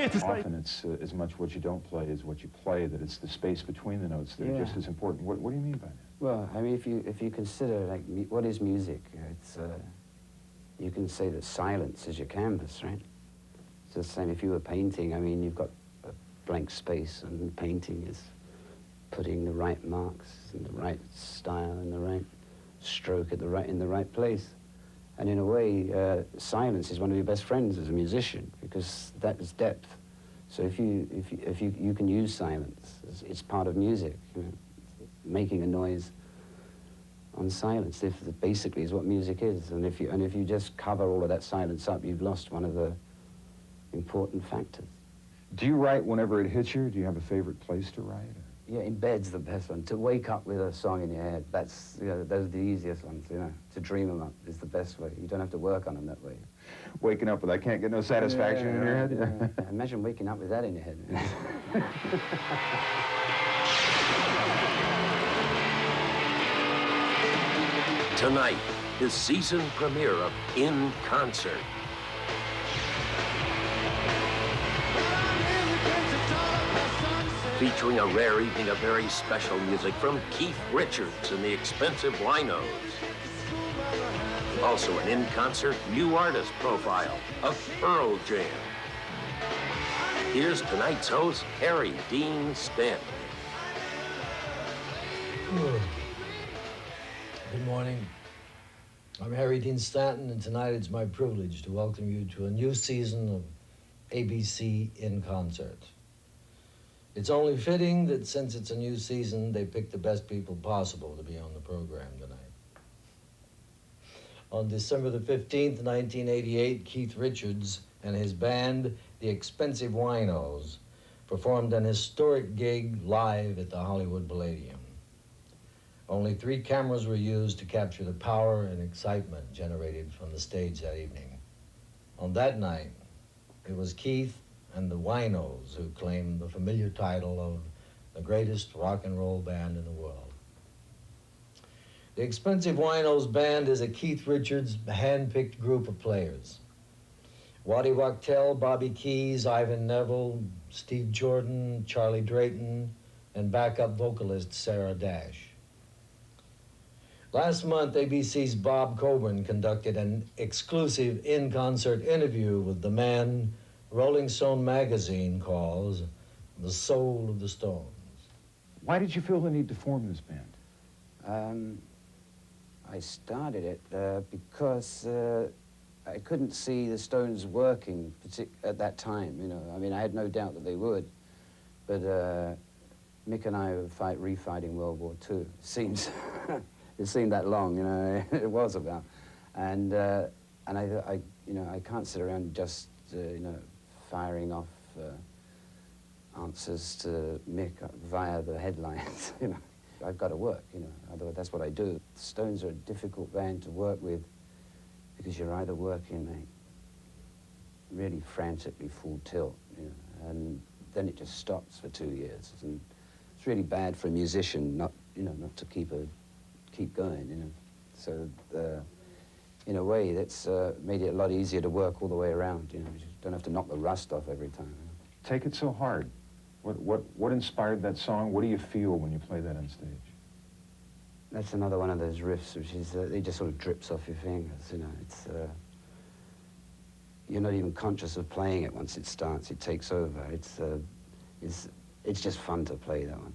Often it's as much what you don't play as what you play, that it's the space between the notes that are just as important. What do you mean by that? Well, I mean, if you consider, like, what is music? It's, you can say that silence is your canvas, right? It's the same if you were painting. I mean, you've got a blank space, and painting is putting the right marks and the right style and the right stroke at in the right place. And in a way, silence is one of your best friends as a musician, because that is depth. So if you can use silence, it's part of music. You know, making a noise on silence, basically is what music is. And if you just cover all of that silence up, you've lost one of the important factors. Do you write whenever it hits you? Do you have a favorite place to write? Yeah, in bed's the best one. To wake up with a song in your head, that's, you know, those are the easiest ones, you know. To dream them up is the best way. You don't have to work on them that way. Waking up with I can't get no satisfaction in your head? Yeah. Imagine waking up with that in your head. Tonight, the season premiere of In Concert. Featuring a rare evening of very special music from Keith Richards and the X-Pensive Winos. Also an in-concert new artist profile of Pearl Jam. Here's tonight's host, Harry Dean Stanton. Good morning. I'm Harry Dean Stanton, and tonight it's my privilege to welcome you to a new season of ABC In Concert. It's only fitting that since it's a new season, they pick the best people possible to be on the program tonight. On December the 15th, 1988, Keith Richards and his band, the X-Pensive Winos, performed an historic gig live at the Hollywood Palladium. Only 3 cameras were used to capture the power and excitement generated from the stage that evening. On that night, it was Keith and the Winos who claimed the familiar title of the greatest rock and roll band in the world. The X-Pensive Winos band is a Keith Richards hand-picked group of players. Waddy Wachtel, Bobby Keys, Ivan Neville, Steve Jordan, Charlie Drayton, and backup vocalist Sarah Dash. Last month, ABC's Bob Coburn conducted an exclusive in-concert interview with the man Rolling Stone magazine calls the soul of the Stones. Why did you feel the need to form this band? I started it because I couldn't see the Stones working at that time, you know. I mean, I had no doubt that they would, but Mick and I were refighting World War II. It seemed that long, you know. It was about, and I you know, I can't sit around just you know, firing off answers to Mick via the headlines, you know. I've got to work, you know, otherwise that's what I do. The Stones are a difficult band to work with because you're either working like really frantically full tilt, you know, and then it just stops for 2 years. And it's really bad for a musician not to keep going, you know. So in a way, that's made it a lot easier to work all the way around, you know. You just don't have to knock the rust off every time. You know? Take It So Hard. What inspired that song? What do you feel when you play that on stage? That's another one of those riffs, which is, it just sort of drips off your fingers, you know. It's, you're not even conscious of playing it once it starts. It takes over. It's just fun to play that one.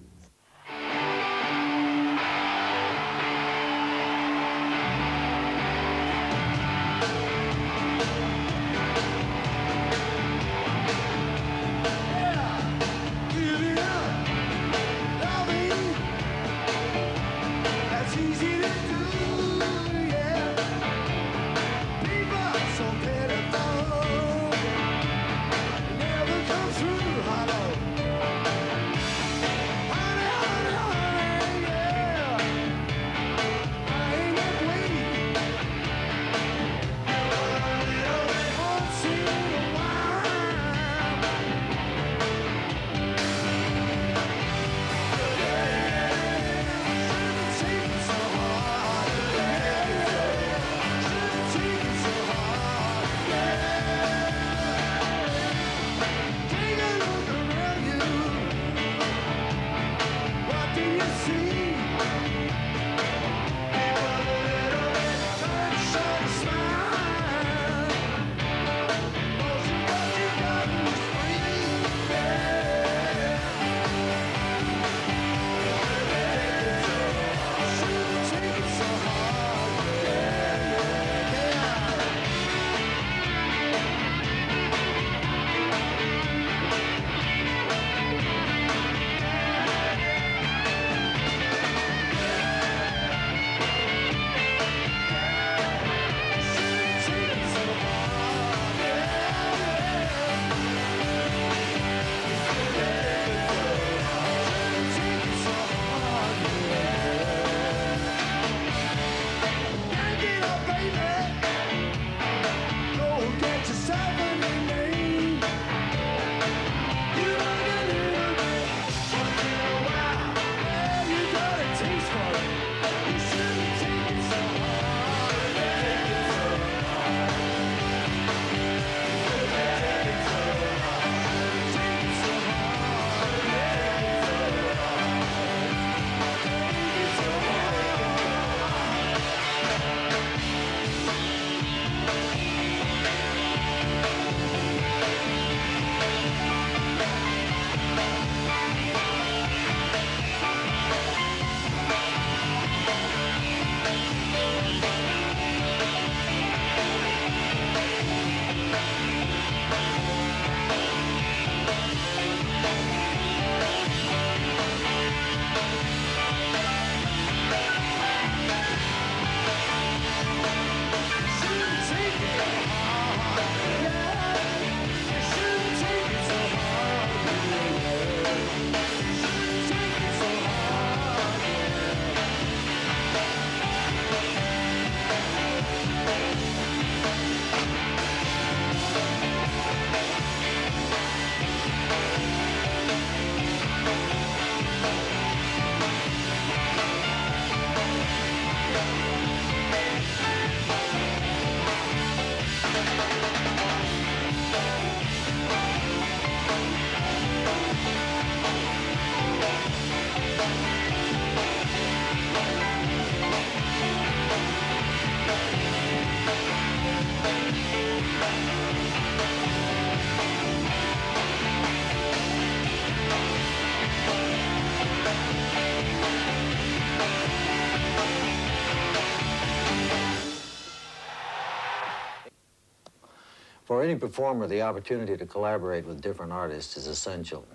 For any performer, the opportunity to collaborate with different artists is essential.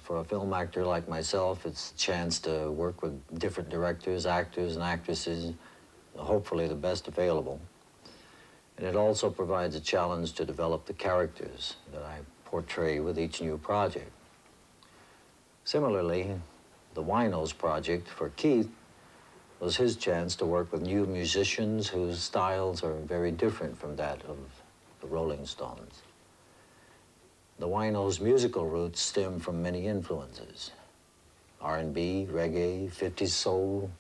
For a film actor like myself, it's a chance to work with different directors, actors, and actresses, hopefully the best available. And it also provides a challenge to develop the characters that I portray with each new project. Similarly, the Winos project for Keith was his chance to work with new musicians whose styles are very different from that of the Rolling Stones. The Winos' musical roots stem from many influences: R&B, reggae, 50s soul,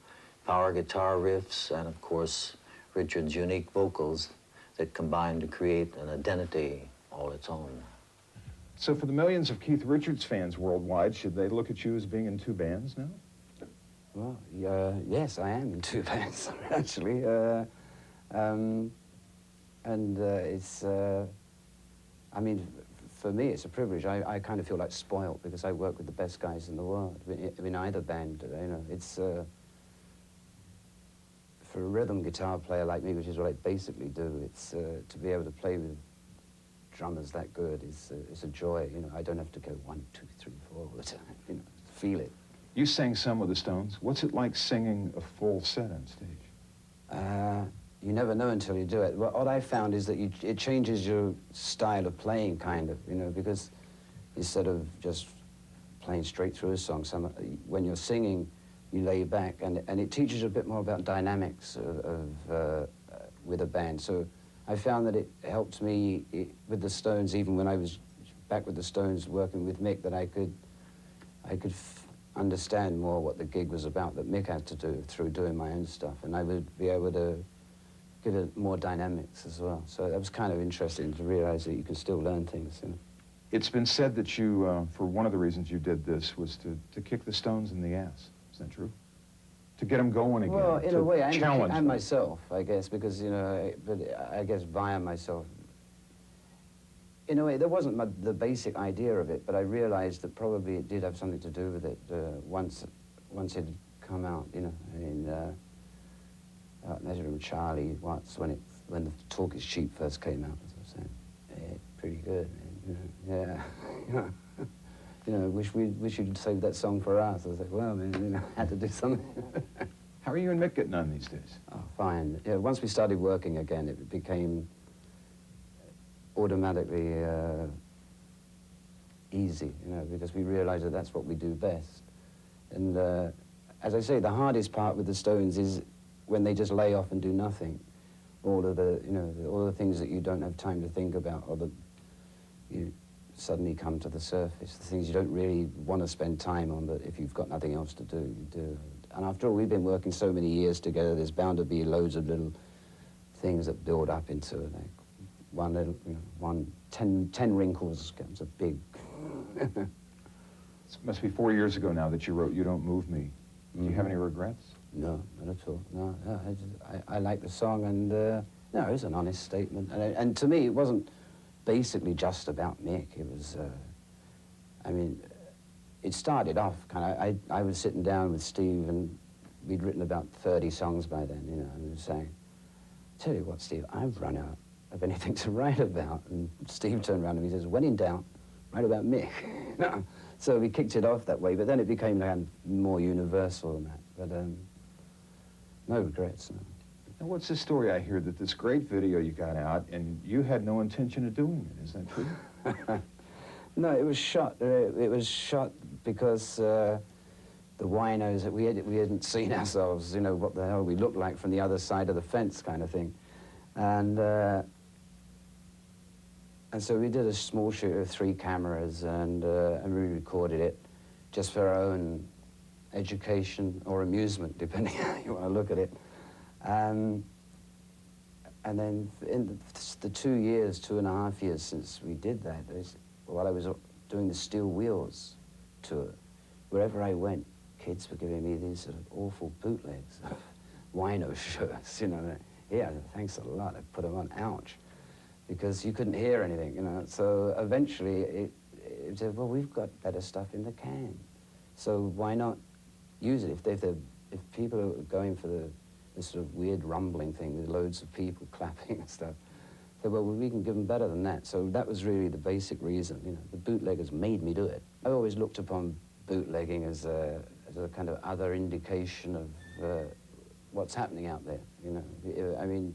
power guitar riffs, and of course, Richard's unique vocals that combine to create an identity all its own. So for the millions of Keith Richards fans worldwide, should they look at you as being in two bands now? Well, yes, I am in two bands, actually. It's, I mean, for me, it's a privilege. I kind of feel like spoiled because I work with the best guys in the world in either band. You know, it's for a rhythm guitar player like me, which is what I basically do. It's to be able to play with drummers that good is it's a joy. You know, I don't have to go 1, 2, 3, 4 all the time. You know, feel it. You sang some with the Stones. What's it like singing a full set on stage? You never know until you do it. What I found is that it changes your style of playing, kind of, you know, because instead of just playing straight through a song, when you're singing, you lay back, and it teaches you a bit more about dynamics with a band. So I found that it helped me with the Stones, even when I was back with the Stones working with Mick, that I could understand more what the gig was about that Mick had to do through doing my own stuff, and I would be able to give it more dynamics as well. So that was kind of interesting to realize that you can still learn things. You know? It's been said that you, for one of the reasons you did this, was to kick the Stones in the ass. Is that true? to get them going again? Well, in to a way, challenge and them? myself, I guess, because, you know, but I guess via myself. In a way, there wasn't the basic idea of it, but I realized that probably it did have something to do with it once it had come out, you know. I mean, Measure from Charlie Watts, when the Talk Is Cheap first came out, as I was saying, yeah, pretty good, man, you know, yeah. You know, wish you'd saved that song for us. I was like, well, man, you know, I had to do something. How are you and Mick getting on these days? Oh, fine. Yeah, once we started working again, it became automatically easy, you know, because we realized that that's what we do best. And as I say, the hardest part with the Stones is when they just lay off and do nothing. All of the, you know, all the things that you don't have time to think about, or that you suddenly come to the surface, the things you don't really want to spend time on, but if you've got nothing else to do, you do. And after all, we've been working so many years together, there's bound to be loads of little things that build up into, like, one little, you know, 10 wrinkles becomes a big... It must be 4 years ago now that you wrote You Don't Move Me. Do you have any regrets? No, not at all. No, I like the song, and no, it was an honest statement. And to me, it wasn't basically just about Mick. It was, I mean, it started off kind of, I was sitting down with Steve, and we'd written about 30 songs by then, you know, and we were saying, tell you what, Steve, I've run out of anything to write about. And Steve turned around and he says, when in doubt, write about Mick. No. So we kicked it off that way, but then it became kind of more universal than that. But no regrets, no. Now, what's the story I hear that this great video you got out and you had no intention of doing it? Is that true? No, it was shot. It was shot because the Winos, we hadn't seen ourselves, you know, what the hell we looked like from the other side of the fence kind of thing. And so we did a small shoot of 3 cameras, and we recorded it just for our own education or amusement, depending how you want to look at it. And then in the 2.5 years since we did that, while I was doing the Steel Wheels tour, wherever I went, kids were giving me these sort of awful bootlegs of Wino shirts, you know. Yeah, thanks a lot, I put them on, ouch, because you couldn't hear anything, you know. So eventually it said, well, we've got better stuff in the can, so why not use it? If people are going for this sort of weird rumbling thing with loads of people clapping and stuff, they said, well, we can give them better than that. So that was really the basic reason, you know. The bootleggers made me do it. I always looked upon bootlegging as a kind of other indication of what's happening out there, you know. I mean,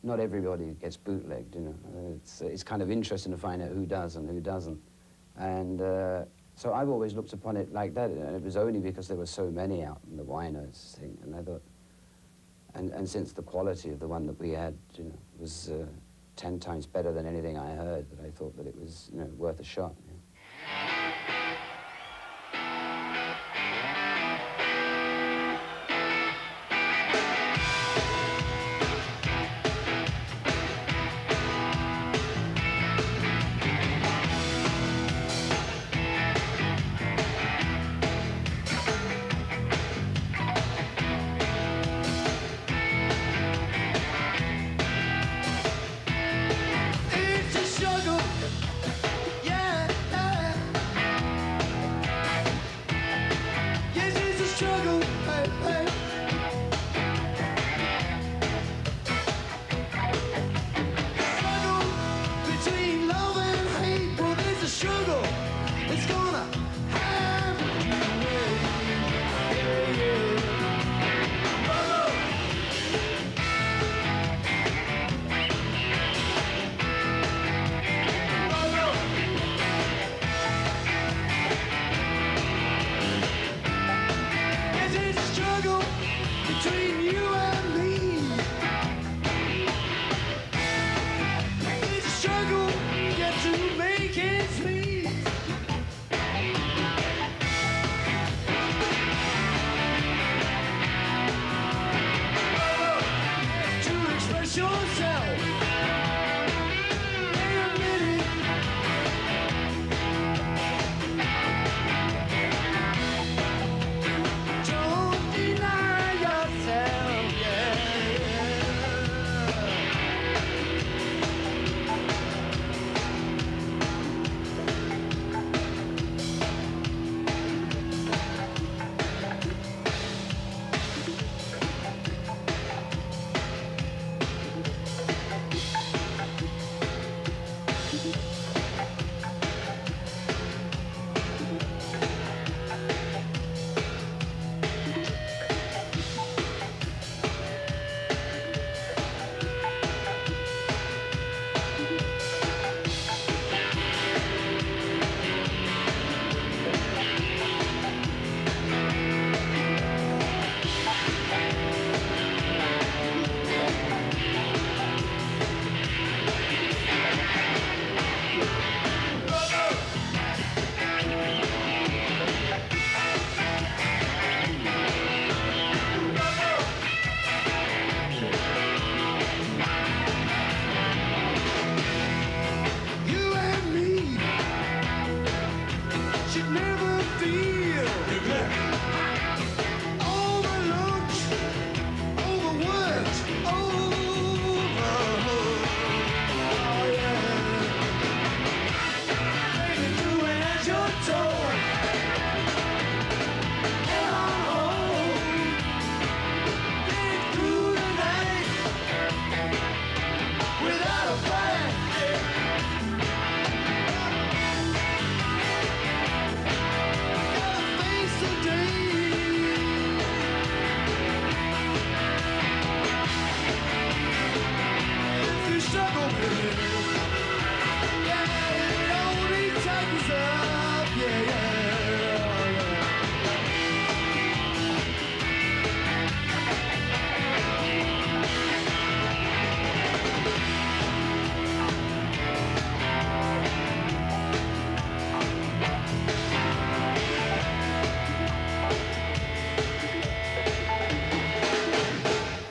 not everybody gets bootlegged, you know. It's kind of interesting to find out who does and who doesn't. And so I've always looked upon it like that, and it was only because there were so many out in the Winos thing, and I thought, and since the quality of the one that we had, you know, was 10 times better than anything I heard, that I thought that it was, you know, worth a shot. You know. It's a struggle, yeah.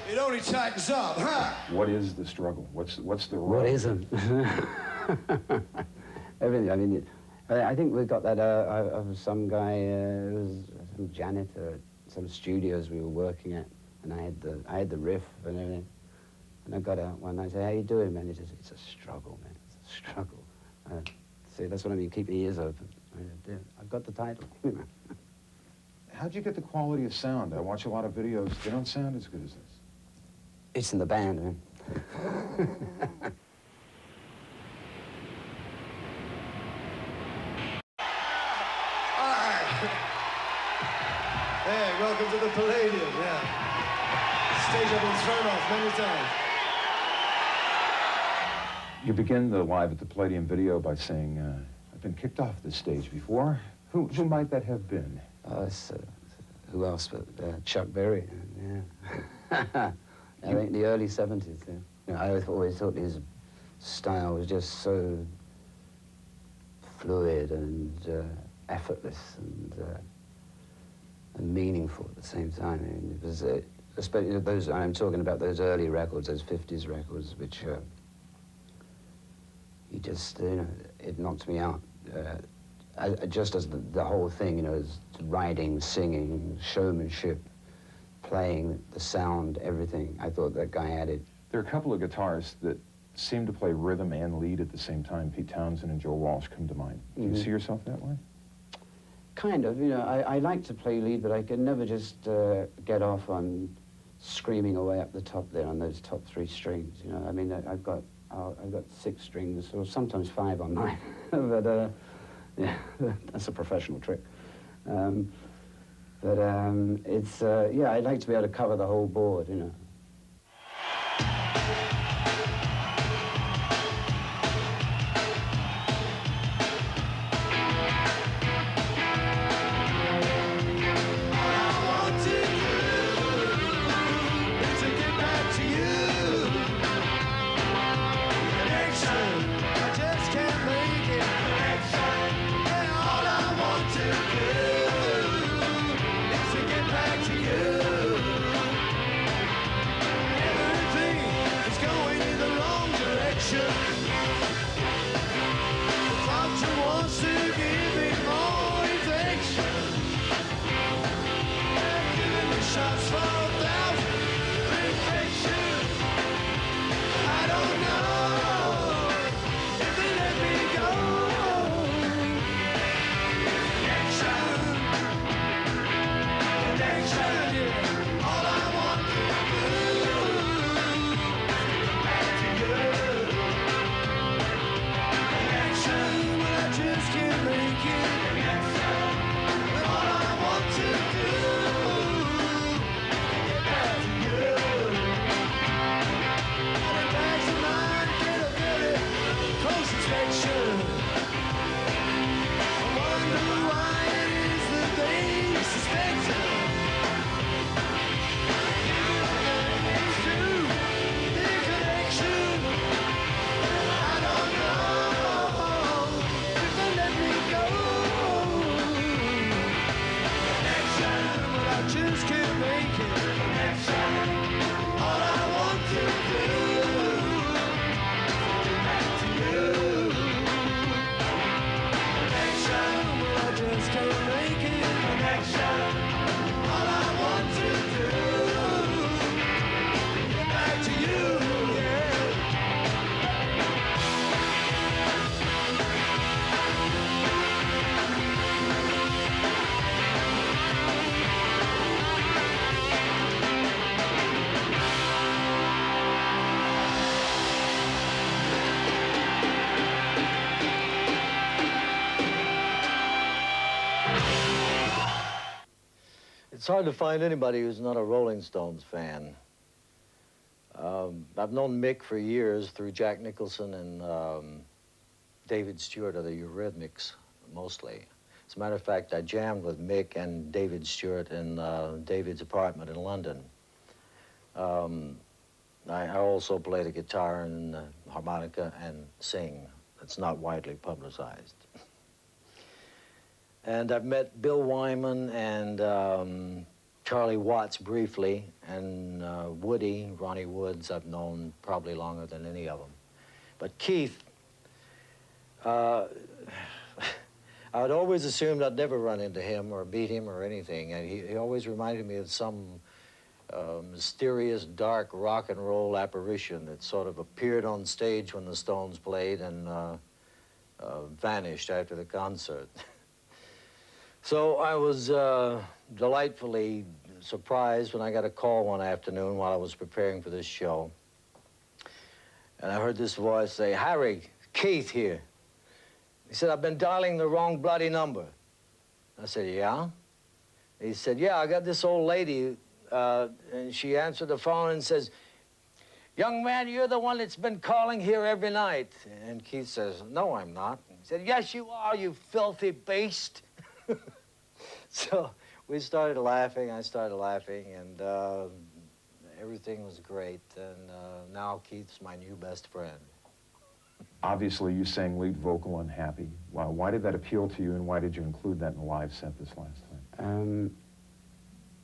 It only tightens up, huh? What is the struggle? What's the What road? isn't? Everything. I mean, I think we got that of some guy who was some janitor at some studios we were working at, and I had the riff and everything. And I got out one night and said, "How you doing, man?" He says, "It's a struggle, man. It's a struggle." See, that's what I mean. Keep your ears open. I've got the title. How'd you get the quality of sound? I watch a lot of videos. They don't sound as good as this. It's in the band, man. All right. Hey, welcome to the Palladium, yeah. Stage I've been thrown off many times. You begin the Live at the Palladium video by saying, I've been kicked off this stage before. Who might that have been? Who else but Chuck Berry? Yeah. I think the early 70s. Yeah. You know, I always thought his style was just so fluid and effortless and meaningful at the same time. I mean, it was especially those. I'm talking about those early records, those '50s records, which he just, you know, it knocked me out. Just as the whole thing, you know, is writing, singing, showmanship, playing, the sound, everything. I thought that guy had it. There are a couple of guitarists that seem to play rhythm and lead at the same time. Pete Townsend and Joe Walsh come to mind. Do you see yourself that way? Kind of, you know, I like to play lead, but I can never just get off on screaming away up the top there on those top 3 strings, you know. I mean, I've got 6 strings, or sometimes 5 on mine, but yeah, that's a professional trick. It's, yeah, I'd like to be able to cover the whole board, you know. It's hard to find anybody who's not a Rolling Stones fan. I've known Mick for years through Jack Nicholson and David Stewart of the Eurythmics, mostly. As a matter of fact, I jammed with Mick and David Stewart in David's apartment in London. I also play the guitar and harmonica and sing. It's not widely publicized. And I've met Bill Wyman and Charlie Watts briefly, and Woody, Ronnie Woods, I've known probably longer than any of them. But Keith, I had always assumed I'd never run into him or meet him or anything. And he always reminded me of some mysterious, dark rock and roll apparition that sort of appeared on stage when the Stones played and vanished after the concert. So I was delightfully surprised when I got a call one afternoon while I was preparing for this show. And I heard this voice say, "Harry, Keith here." He said, "I've been dialing the wrong bloody number." I said, "Yeah?" He said, "Yeah, I got this old lady, and she answered the phone and says, 'Young man, you're the one that's been calling here every night.'" And Keith says, "No, I'm not." He said, "Yes, you are, you filthy beast." So we started laughing, I started laughing, and everything was great. And now Keith's my new best friend. Obviously, you sang lead vocal on Happy. Wow, why did that appeal to you, and why did you include that in the live set this last time?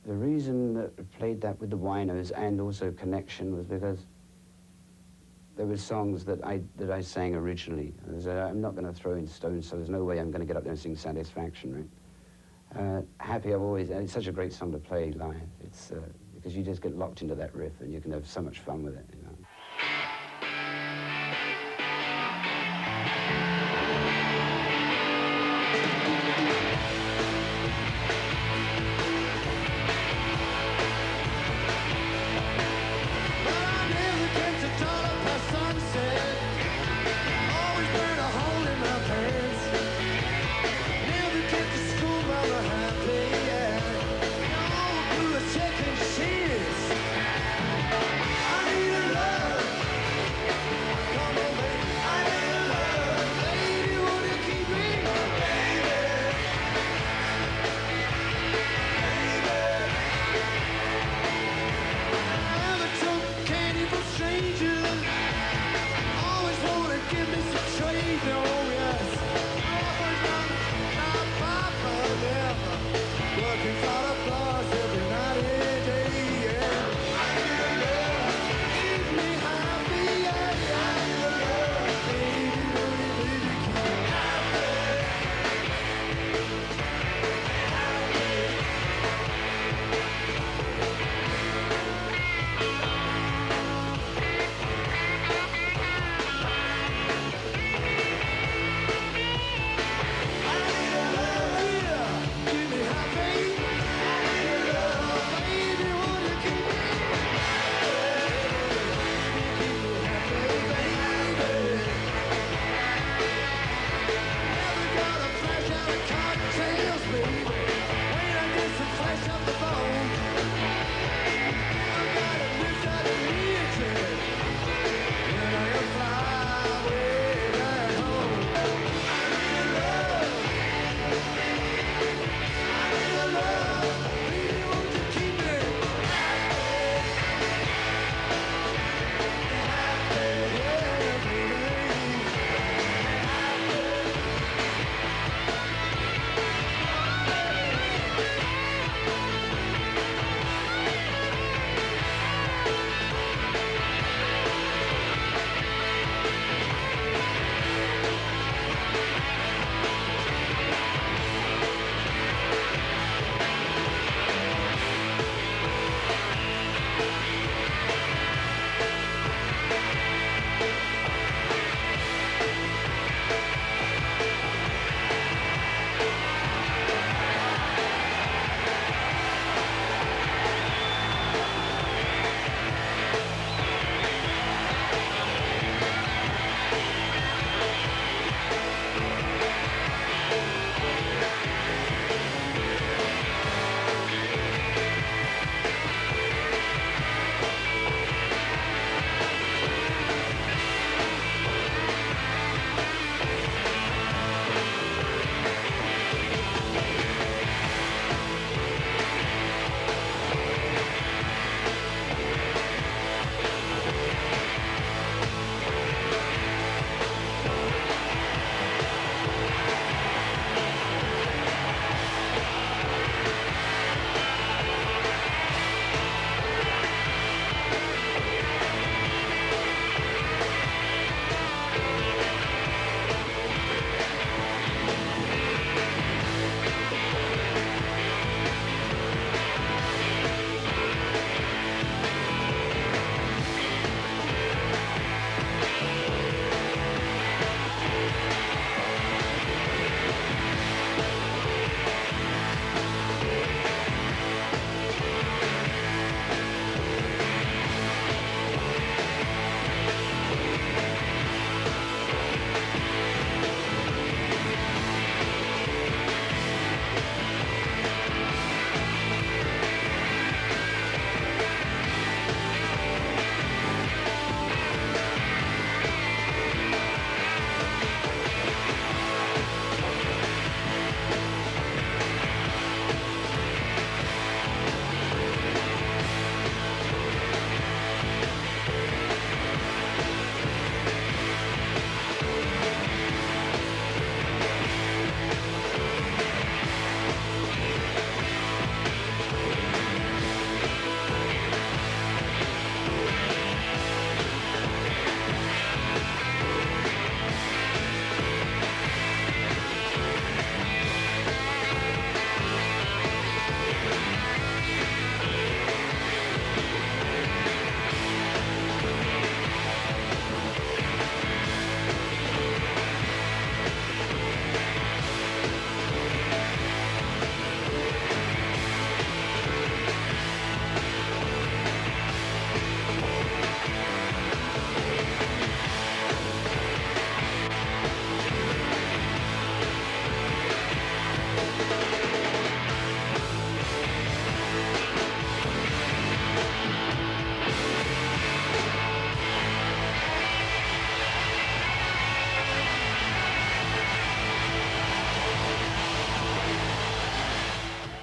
The reason that I played that with the Winos and also Connection was because there were songs that I sang originally. I'm not going to throw in Stones, so there's no way I'm going to get up there and sing Satisfaction, right? Happy, it's such a great song to play live. It's because you just get locked into that riff and you can have so much fun with it, you know. I need a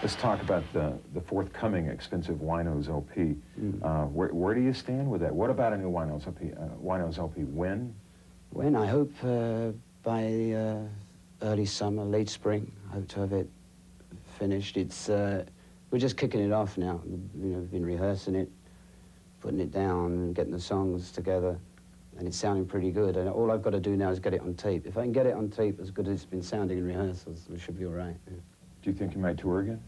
Let's talk about the forthcoming X-Pensive Winos LP. Where do you stand with that? What about a new Winos LP? When? When? I hope by early summer, late spring. I hope to have it finished. It's we're just kicking it off now. You know, we've been rehearsing it, putting it down, and getting the songs together, and it's sounding pretty good. And all I've got to do now is get it on tape. If I can get it on tape as good as it's been sounding in rehearsals, we should be all right. Yeah. Do you think you might tour again?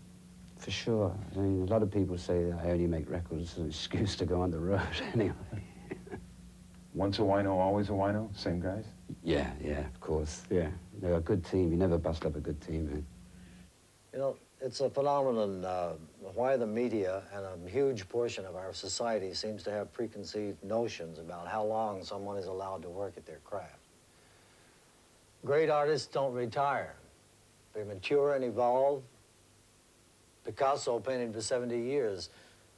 For sure. I mean, a lot of people say that I only make records as an excuse to go on the road anyway. Once a wino, always a wino? Same guys? Yeah, of course, yeah. They're a good team. You never bust up a good team, man. You know, it's a phenomenon why the media and a huge portion of our society seems to have preconceived notions about how long someone is allowed to work at their craft. Great artists don't retire. They mature and evolve. Picasso painted for 70 years.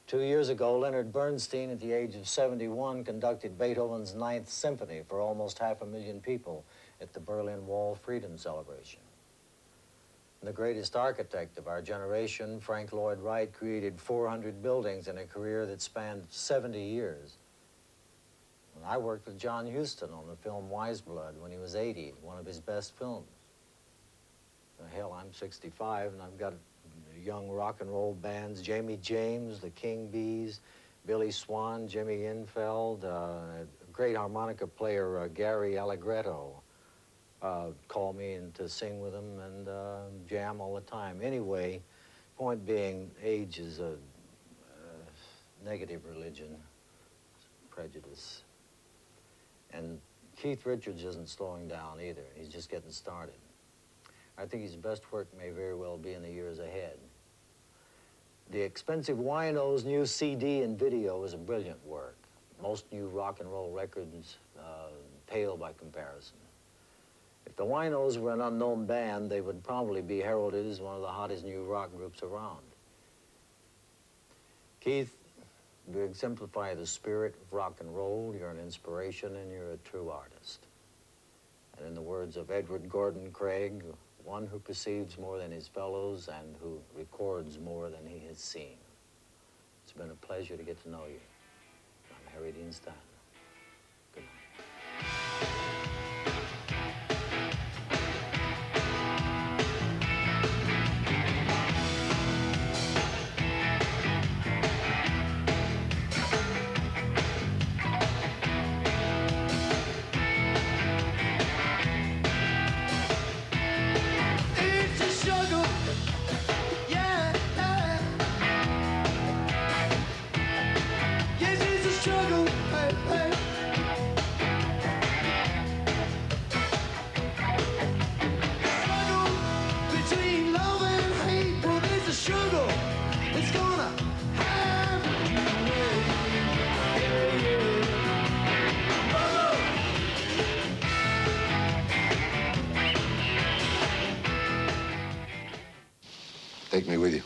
2 years ago, Leonard Bernstein, at the age of 71, conducted Beethoven's Ninth Symphony for almost 500,000 people at the Berlin Wall Freedom Celebration. And the greatest architect of our generation, Frank Lloyd Wright, created 400 buildings in a career that spanned 70 years. And I worked with John Huston on the film Wise Blood when he was 80, one of his best films. Hell, I'm 65, and I've got young rock and roll bands, Jamie James, the King Bees, Billy Swan, Jimmy Infeld, great harmonica player, Gary Allegretto, call me in to sing with them and jam all the time. Anyway, point being, age is a negative religion, prejudice. And Keith Richards isn't slowing down either. He's just getting started. I think his best work may very well be in the years ahead. The X-Pensive Winos' new CD and video is a brilliant work. Most new rock and roll records pale by comparison. If the Winos were an unknown band, they would probably be heralded as one of the hottest new rock groups around. Keith, you exemplify the spirit of rock and roll. You're an inspiration and you're a true artist. And in the words of Edward Gordon Craig, one who perceives more than his fellows and who records more than he has seen. It's been a pleasure to get to know you. I'm Harry Dean Stanton. Good night. Take me with you.